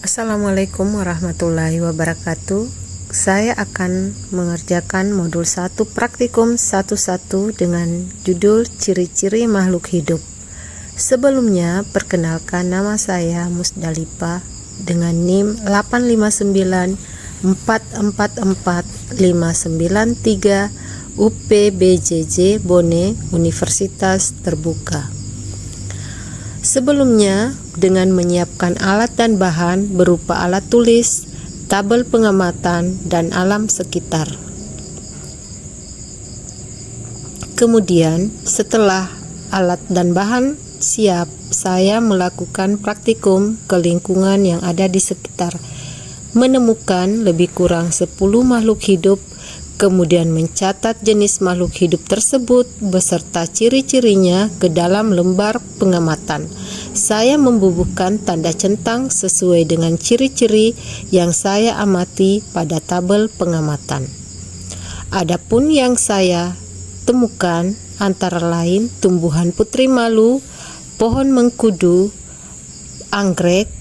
Assalamualaikum warahmatullahi wabarakatuh. Saya akan mengerjakan modul 1 praktikum 11 dengan judul ciri-ciri makhluk hidup. Sebelumnya, perkenalkan nama saya Musdalifah dengan NIM 859444593 UPBJJ Bone Universitas Terbuka. Sebelumnya, dengan menyiapkan alat dan bahan berupa alat tulis, tabel pengamatan, dan alam sekitar. Kemudian, setelah alat dan bahan siap, saya melakukan praktikum ke lingkungan yang ada di sekitar, menemukan lebih kurang 10 makhluk hidup, kemudian mencatat jenis makhluk hidup tersebut beserta ciri-cirinya ke dalam lembar pengamatan. Saya membubuhkan tanda centang sesuai dengan ciri-ciri yang saya amati pada tabel pengamatan. Adapun yang saya temukan antara lain tumbuhan putri malu, pohon mengkudu, anggrek,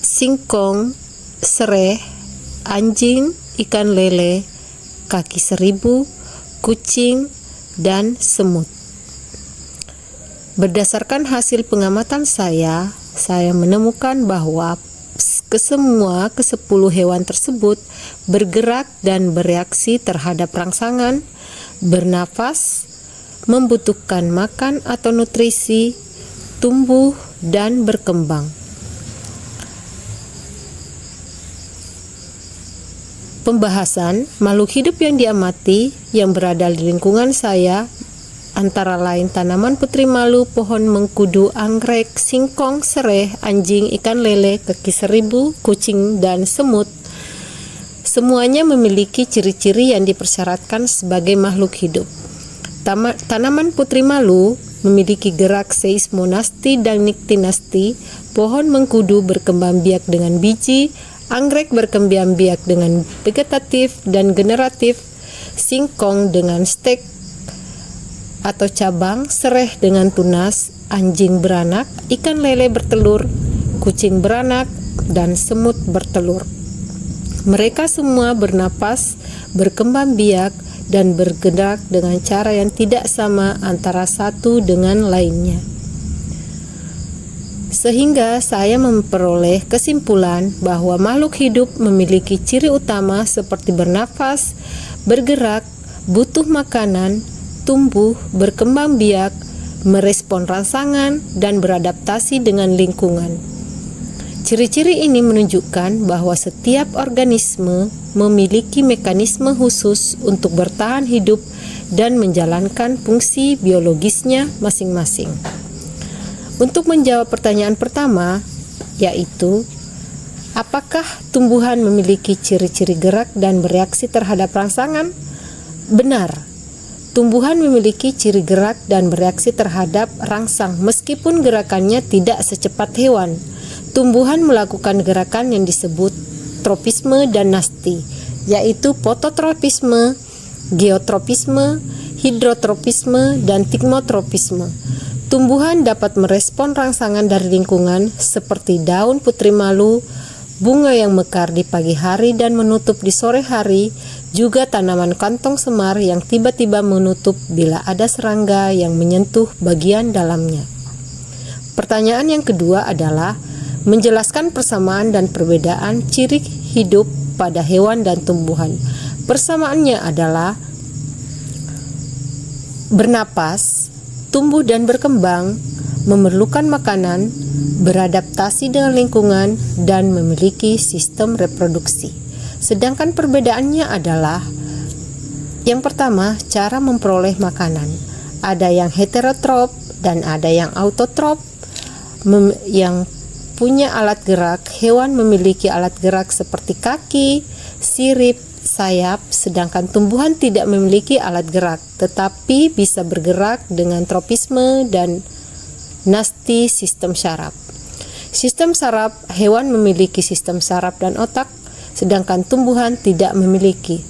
singkong, sereh, anjing, ikan lele, kaki seribu, kucing, dan semut. Berdasarkan hasil pengamatan saya menemukan bahwa ke-10 hewan tersebut bergerak dan bereaksi terhadap rangsangan, bernafas, membutuhkan makan atau nutrisi, tumbuh, dan berkembang. Pembahasan makhluk hidup yang diamati yang berada di lingkungan saya antara lain tanaman putri malu, pohon mengkudu, anggrek, singkong, sereh, anjing, ikan lele, kaki seribu, kucing, dan semut. Semuanya memiliki ciri-ciri yang dipersyaratkan sebagai makhluk hidup. Tanaman putri malu memiliki gerak seismonasti dan niktinasti, pohon mengkudu berkembang biak dengan biji, anggrek berkembang biak dengan vegetatif dan generatif, singkong dengan stek atau cabang, sereh dengan tunas, anjing beranak, ikan lele bertelur, kucing beranak, dan semut bertelur. Mereka semua bernapas, berkembang biak, dan bergerak dengan cara yang tidak sama antara satu dengan lainnya. Sehingga saya memperoleh kesimpulan bahwa makhluk hidup memiliki ciri utama seperti bernafas, bergerak, butuh makanan, tumbuh, berkembang biak, merespon rangsangan, dan beradaptasi dengan lingkungan. Ciri-ciri ini menunjukkan bahwa setiap organisme memiliki mekanisme khusus untuk bertahan hidup dan menjalankan fungsi biologisnya masing-masing. Untuk menjawab pertanyaan pertama, yaitu apakah tumbuhan memiliki ciri-ciri gerak dan bereaksi terhadap rangsangan? Benar. Tumbuhan memiliki ciri gerak dan bereaksi terhadap rangsang meskipun gerakannya tidak secepat hewan. Tumbuhan melakukan gerakan yang disebut tropisme dan nasti, yaitu fototropisme, geotropisme, hidrotropisme, dan tigmotropisme. Tumbuhan dapat merespon rangsangan dari lingkungan seperti daun putri malu, bunga yang mekar di pagi hari dan menutup di sore hari, juga tanaman kantong semar yang tiba-tiba menutup bila ada serangga yang menyentuh bagian dalamnya. Pertanyaan yang kedua adalah menjelaskan persamaan dan perbedaan ciri hidup pada hewan dan tumbuhan. Persamaannya adalah bernapas, tumbuh dan berkembang, memerlukan makanan, beradaptasi dengan lingkungan, dan memiliki sistem reproduksi. Sedangkan perbedaannya adalah yang pertama, cara memperoleh makanan. Ada yang heterotrop dan ada yang autotrop. Yang punya alat gerak, hewan memiliki alat gerak seperti kaki, sirip, sayap, sedangkan tumbuhan tidak memiliki alat gerak, tetapi bisa bergerak dengan tropisme dan nasti sistem saraf. Sistem saraf, hewan memiliki sistem saraf dan otak, sedangkan tumbuhan tidak memiliki.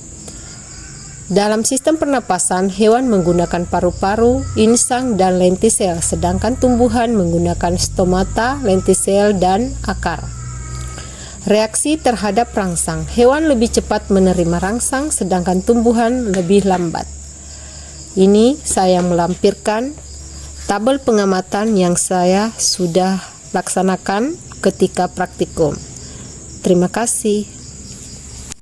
Dalam sistem pernapasan, hewan menggunakan paru-paru, insang, dan lentisel, sedangkan tumbuhan menggunakan stomata, lentisel, dan akar. Reaksi terhadap rangsang. Hewan lebih cepat menerima rangsang sedangkan tumbuhan lebih lambat. Ini saya melampirkan tabel pengamatan yang saya sudah laksanakan ketika praktikum. Terima kasih.